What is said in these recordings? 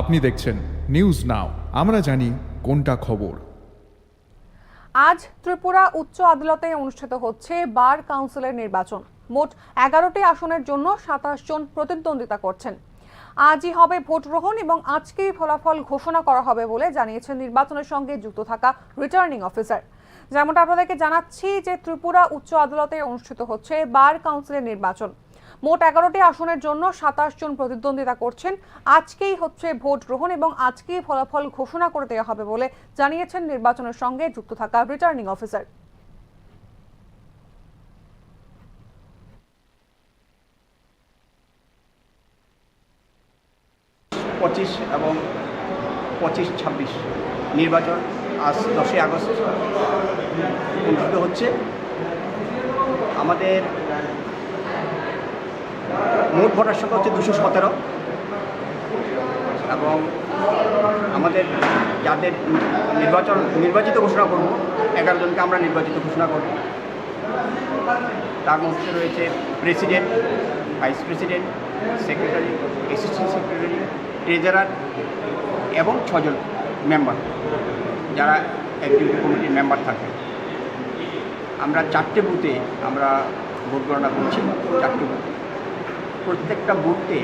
আপনি দেখছেন news now, আমরা জানি কোনটা খবর। আজ ত্রিপুরা উচ্চ আদালতে অনুষ্ঠিত হচ্ছে বার কাউন্সিলের নির্বাচন। মোট 11টি আসনের জন্য 27 জন প্রতিদ্বন্দ্বিতা করছেন। আজই হবে ভোট গ্রহণ এবং আজকেই ফলাফল ঘোষণা করা হবে বলে জানিয়েছেন নির্বাচনের সঙ্গে যুক্ত থাকা রিটার্নিং অফিসার। যেমনটা আপনাদেরকে জানাচ্ছি যে ত্রিপুরা উচ্চ আদালতে অনুষ্ঠিত হচ্ছে বার কাউন্সিলের নির্বাচন। মোট 11টি আসনের জন্য 27 জন প্রতিদ্বন্দ্বিতা করছেন। আজকেই হচ্ছে ভোট গ্রহণ এবং আজকেই ফলাফল ঘোষণা করে দেওয়া হবে বলে জানিয়েছেন নির্বাচনের সঙ্গে যুক্ত থাকা রিটার্নিং অফিসার। পঁচিশ এবং 25-26 নির্বাচন আজ 10ই আগস্ট অনুষ্ঠিত হচ্ছে। আমাদের মোট ভোটার সংখ্যা হচ্ছে 217 এবং আমাদের যাদের নির্বাচিত ঘোষণা করব 11 জনকে আমরা নির্বাচিত ঘোষণা করব। তার মধ্যে রয়েছে president, vice president, secretary, assistant secretary, treasurer এবং 6 জন মেম্বার যারা এক্সিকিউটিভ কমিটির মেম্বার থাকবে। আমরা 4টে বুথে আমরা ভোট গণনা করছি। 4টে বুথে প্রত্যেকটা বুথে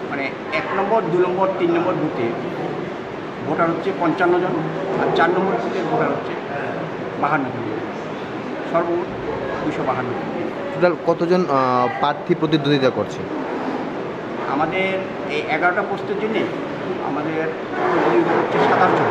মানে 1 নম্বর, 2 নম্বর, 3 নম্বর বুথে ভোটার হচ্ছে 55 জন আর 4 নম্বর বুথে ভোটার হচ্ছে 52 জন, সর্বমোট 252 জন। টোটাল কতজন প্রার্থী প্রতিদ্বন্দ্বিতা করছে? আমাদের এই 11টা পোস্টের জন্যে আমাদের প্রতিযোগিতা হচ্ছে 27 জন।